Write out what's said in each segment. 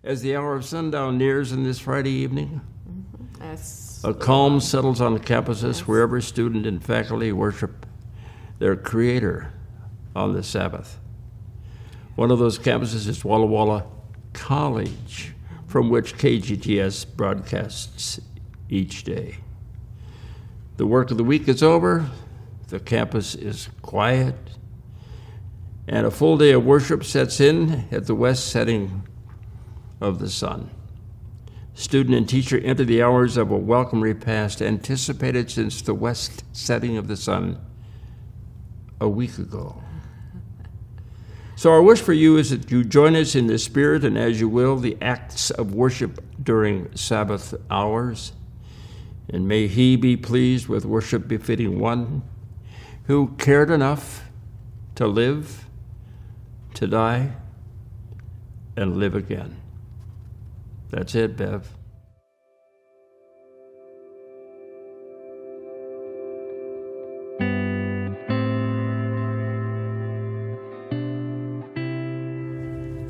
As the hour of sundown nears in this Friday evening, That's a calm settles on campuses wherever student and faculty worship their Creator on the Sabbath. One of those campuses is Walla Walla College, from which KGTS broadcasts each day. The work of the week is over, the campus is quiet, and a full day of worship sets in at the west setting of the sun. Student and teacher enter the hours of a welcome repast anticipated since the west setting of the sun a week ago. So our wish for you is that you join us in the spirit and, as you will, the acts of worship during Sabbath hours. And may He be pleased with worship befitting one who cared enough to live, to die, and live again. That's it, Bev.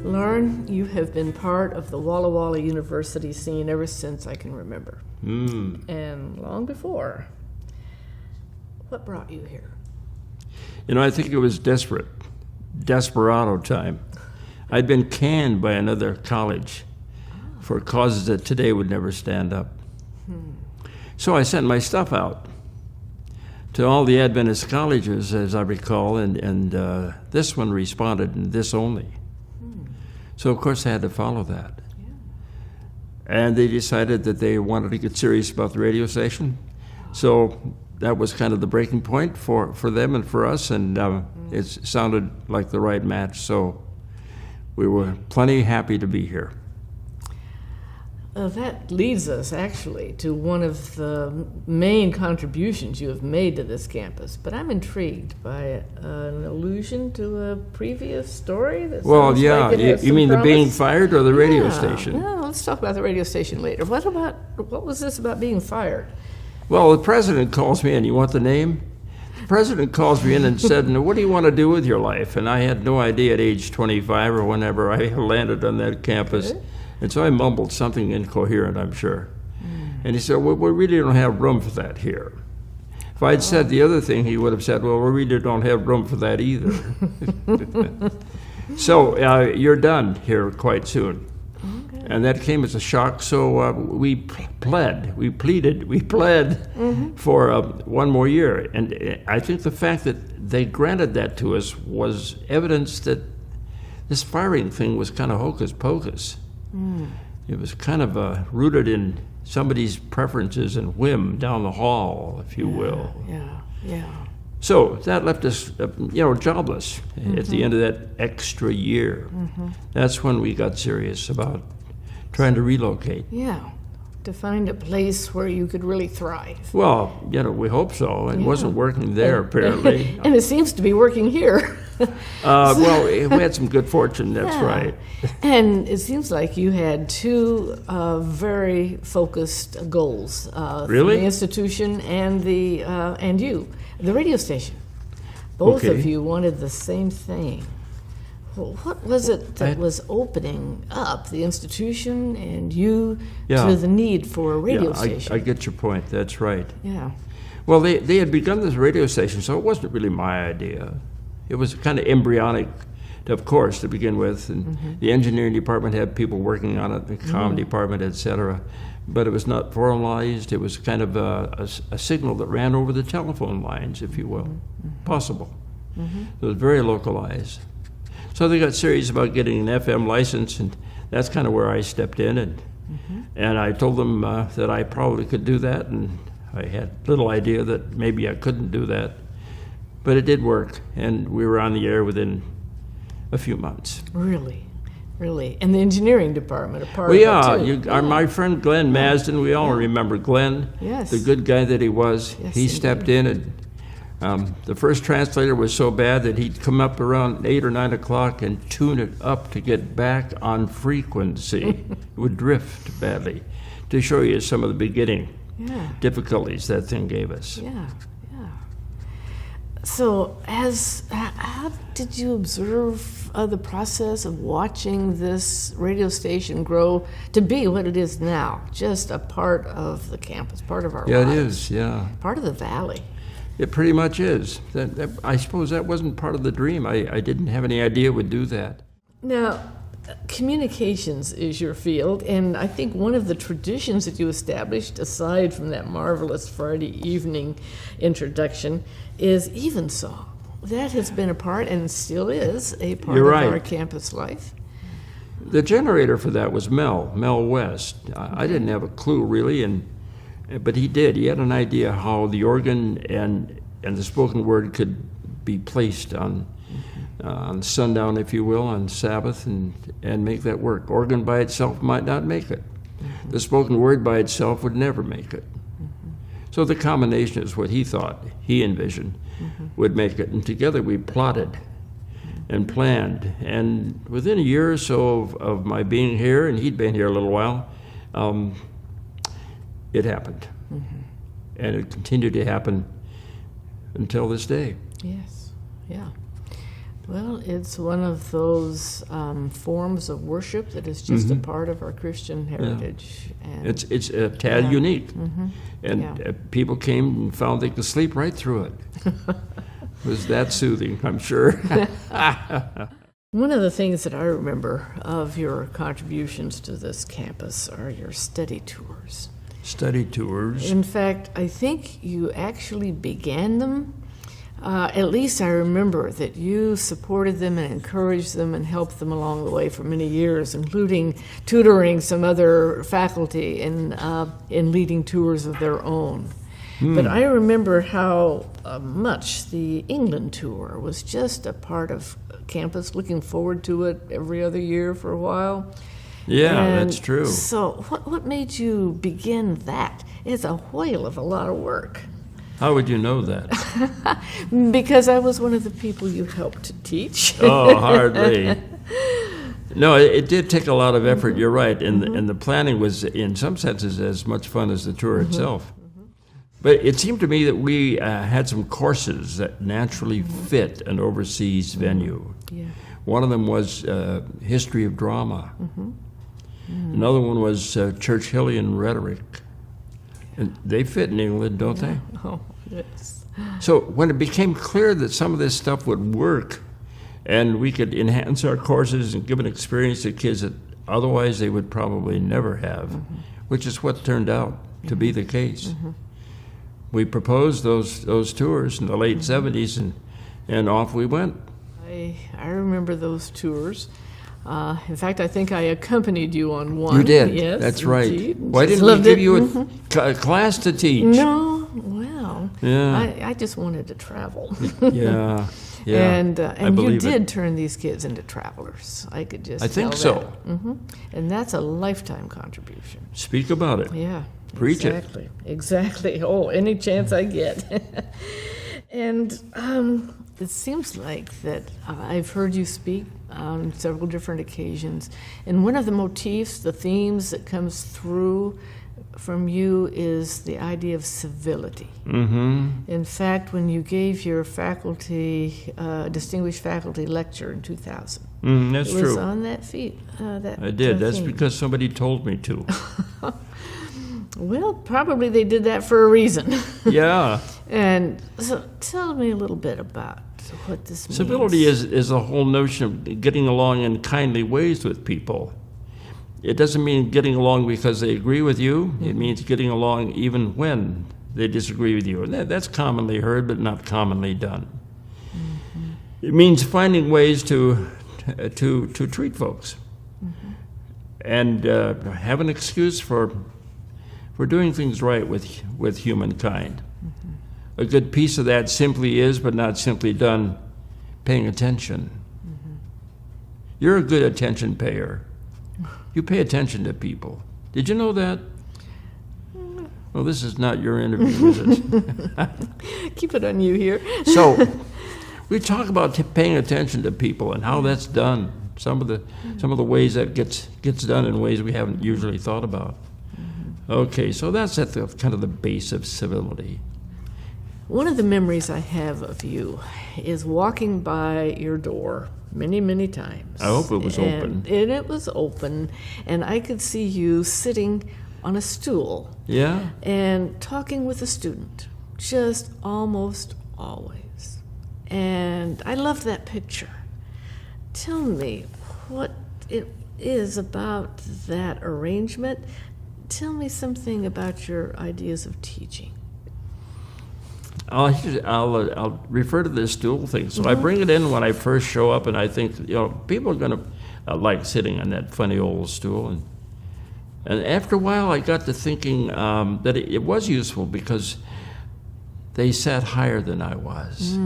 Loren, you have been part of the Walla Walla University scene ever since I can remember. And long before. What brought you here? You know, I think it was desperado time. I'd been canned by another college for causes that today would never stand up. So I sent my stuff out to all the Adventist colleges, as I recall, and this one responded, and this only. So, of course, I had to follow that. Yeah. And they decided that they wanted to get serious about the radio station. So that was kind of the breaking point for them and for us, and it sounded like the right match. So we were plenty happy to be here. That leads us, actually, to one of the main contributions you have made to this campus. But I'm intrigued by an allusion to a previous story. That sounds like it has you mean some the being promise. fired or the radio station? No, let's talk about the radio station later. What was this about being fired? Well, the president calls me in. You want the name? The president calls me in and said, "Now, what do you want to do with your life?" And I had no idea at age 25 or whenever I landed on that campus. Okay. And so I mumbled something incoherent, I'm sure. And he said, "Well, we really don't have room for that here." If I'd said the other thing, he would have said, "Well, we really don't have room for that either." So you're done here quite soon. Okay. And that came as a shock, so we pled for one more year. And I think the fact that they granted that to us was evidence that this firing thing was kind of hocus pocus. It was kind of rooted in somebody's preferences and whim down the hall, if you will. Yeah. So that left us, jobless at the end of that extra year. That's when we got serious about trying to relocate. Yeah. To find a place where you could really thrive. Well, we hope so. It wasn't working there, apparently. And it seems to be working here. Well, we had some good fortune, that's right. And it seems like you had two very focused goals. Really? The institution and the radio station. Both of you wanted the same thing. Well, what was it that was opening up the institution and you to the need for a radio station? I get your point. That's right. Yeah. Well, they had begun this radio station, so it wasn't really my idea. It was kind of embryonic, of course, to begin with. And the engineering department had people working on it, the comm department, et cetera. But it was not formalized. It was kind of a signal that ran over the telephone lines, if you will. Possible. It was very localized. So they got serious about getting an FM license, and that's kind of where I stepped in. And I told them that I probably could do that, and I had little idea that maybe I couldn't do that. But it did work, and we were on the air within a few months. Really? And the engineering department, a part of it too. My friend Glenn Masden, we all remember Glenn, the good guy that he was. Yes, he stepped in, and the first translator was so bad that he'd come up around 8 or 9 o'clock and tune it up to get back on frequency. It would drift badly, to show you some of the beginning difficulties that thing gave us. Yeah. So, how did you observe of the process of watching this radio station grow to be what it is now? Just a part of the campus, part of our lives. Yeah, it is, yeah. Part of the valley. It pretty much is. I suppose that wasn't part of the dream. I didn't have any idea it would do that. Now, communications is your field, and I think one of the traditions that you established, aside from that marvelous Friday evening introduction, is Evensong. That has been a part, and still is, a part You're of right. our campus life. The generator for that was Mel West. I didn't have a clue, really, but he did. He had an idea how the organ and the spoken word could be placed on sundown, if you will, on Sabbath, and make that work. Organ by itself might not make it. The spoken word by itself would never make it. So the combination is what he thought, he envisioned, would make it. And together we plotted and planned. And within a year or so of my being here, and he'd been here a little while, it happened. And it continued to happen until this day. Yes, yeah. Well, it's one of those forms of worship that is just a part of our Christian heritage. And It's a tad unique. And people came and found they could sleep right through it. It was that soothing, I'm sure. one of the things that I remember of your contributions to this campus are your study tours. Study tours. In fact, I think you actually began them. At least I remember that you supported them and encouraged them and helped them along the way for many years, including tutoring some other faculty in leading tours of their own. But I remember how much the England tour was just a part of campus, looking forward to it every other year for a while. Yeah, And that's true. So what made you begin that? It's a whale of a lot of work. How would you know that? Because I was one of the people you helped to teach. Oh, hardly. No, it did take a lot of effort, you're right. And the planning was, in some senses, as much fun as the tour itself. But it seemed to me that we had some courses that naturally fit an overseas venue. Yeah. One of them was history of drama. Another one was Churchillian rhetoric. And they fit in England, don't they? Oh, yes. So when it became clear that some of this stuff would work and we could enhance our courses and give an experience to kids that otherwise they would probably never have, which is what turned out to be the case. We proposed those tours in the late 70s, and off we went. I remember those tours. In fact, I think I accompanied you on one. You did. Yes, That's right. indeed. Why Just didn't we loved give it. you a class to teach? No, well, Yeah. I just wanted to travel. Yeah. Yeah. And I you believe did it. turn these kids into travelers. I could just I think tell so. that. And that's a lifetime contribution. Speak about it. Yeah. Preach it. exactly. Exactly. Oh, any chance I get. And it seems like that I've heard you speak on several different occasions, and one of the motifs, the themes that comes through from you is the idea of civility. In fact, when you gave your faculty, distinguished faculty lecture in 2000, That's it was true. on that feat. I did. That's theme. because somebody told me to. Well, probably they did that for a reason. Yeah. And so tell me a little bit about what this means. Civility is the whole notion of getting along in kindly ways with people. It doesn't mean getting along because they agree with you. It means getting along even when they disagree with you. And that's commonly heard, but not commonly done. It means finding ways to treat folks and have an excuse for doing things right with humankind. A good piece of that simply is, but not simply done, paying attention. You're a good attention payer. You pay attention to people. Did you know that? Well, this is not your interview, is it? Keep it on you here. So, we talk about paying attention to people and how that's done. Some of the ways that gets done in ways we haven't usually thought about. Okay, so that's at the kind of the base of civility. One of the memories I have of you is walking by your door many, many times. I hope it was open. And it was open, and I could see you sitting on a stool Yeah? and talking with a student, just almost always. And I love that picture. Tell me what it is about that arrangement. Tell me something about your ideas of teaching. I'll refer to this stool thing. So I bring it in when I first show up, and I think, people are going to like sitting on that funny old stool. And after a while, I got to thinking that it was useful because they sat higher than I was.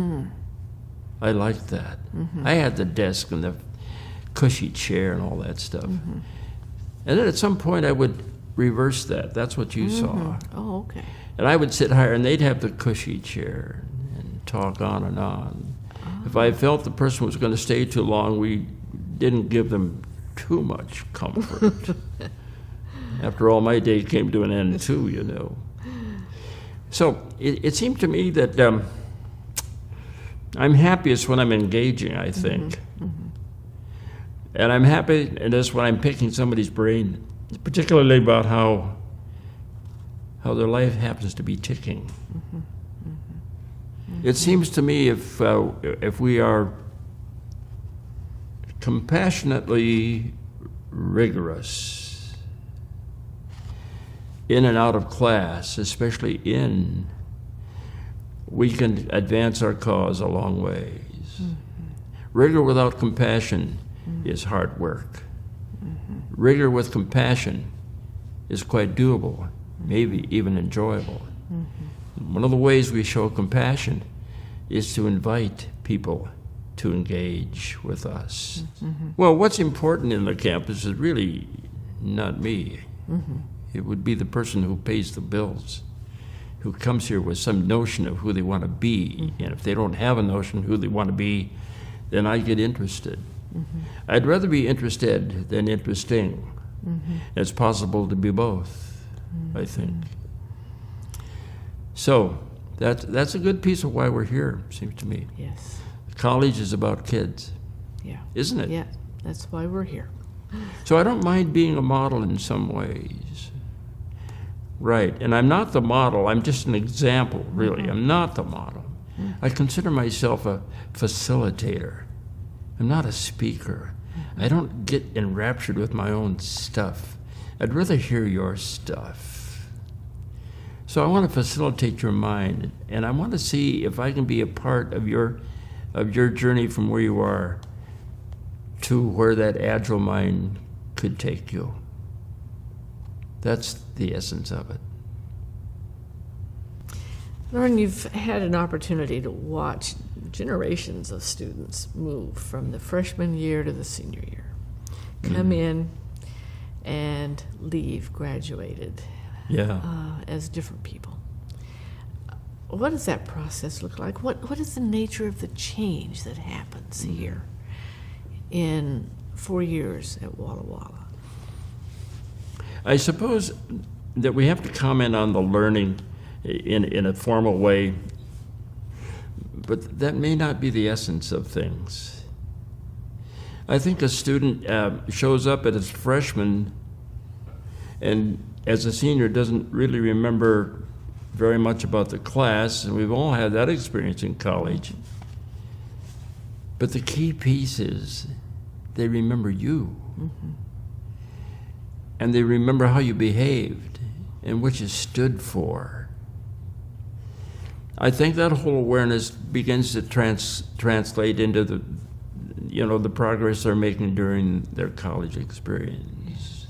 I liked that. I had the desk and the cushy chair and all that stuff. And then at some point, I would reverse that. That's what you saw. Oh, okay. And I would sit higher, and they'd have the cushy chair and talk on and on. If I felt the person was going to stay too long, we didn't give them too much comfort. After all, my day came to an end too, So it seemed to me that I'm happiest when I'm engaging, I think. And I'm happy in this when I'm picking somebody's brain, particularly about how their life happens to be ticking. It seems to me if we are compassionately rigorous in and out of class, especially we can advance our cause a long ways. Rigor without compassion is hard work. Rigor with compassion is quite doable, maybe even enjoyable. One of the ways we show compassion is to invite people to engage with us. Well, what's important in the campus is really not me. It would be the person who pays the bills, who comes here with some notion of who they want to be. And if they don't have a notion of who they want to be, then I get interested. I'd rather be interested than interesting. It's possible to be both, I think. So that's a good piece of why we're here, seems to me. Yes. College is about kids, Yeah. isn't it? Yeah, that's why we're here. So I don't mind being a model in some ways. Right, and I'm not the model, I'm just an example, really. I'm not the model. I consider myself a facilitator. I'm not a speaker. I don't get enraptured with my own stuff. I'd rather hear your stuff. So I want to facilitate your mind, and I want to see if I can be a part of your journey from where you are to where that agile mind could take you. That's the essence of it. Loren, you've had an opportunity to watch generations of students move from the freshman year to the senior year, come in and leave graduated as different people. What does that process look like? What is the nature of the change that happens here in 4 years at Walla Walla? I suppose that we have to comment on the learning in a formal way, but that may not be the essence of things. I think a student shows up as a freshman and as a senior doesn't really remember very much about the class, and we've all had that experience in college. But the key piece is they remember you. And they remember how you behaved and what you stood for. I think that whole awareness begins to translate into the progress they're making during their college experience.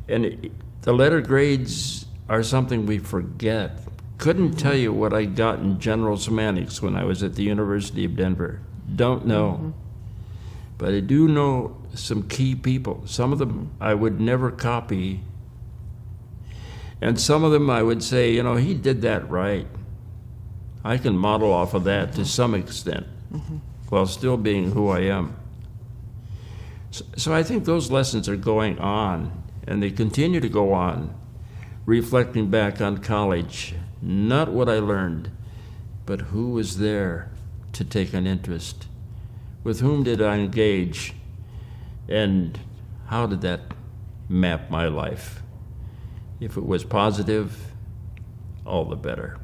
And the letter grades are something we forget. Couldn't tell you what I got in general semantics when I was at the University of Denver. Don't know. But I do know some key people. Some of them I would never copy. And some of them I would say, he did that right. I can model off of that to some extent while still being who I am. So I think those lessons are going on, and they continue to go on, reflecting back on college, not what I learned, but who was there to take an interest With whom did I engage? And how did that map my life? If it was positive, all the better.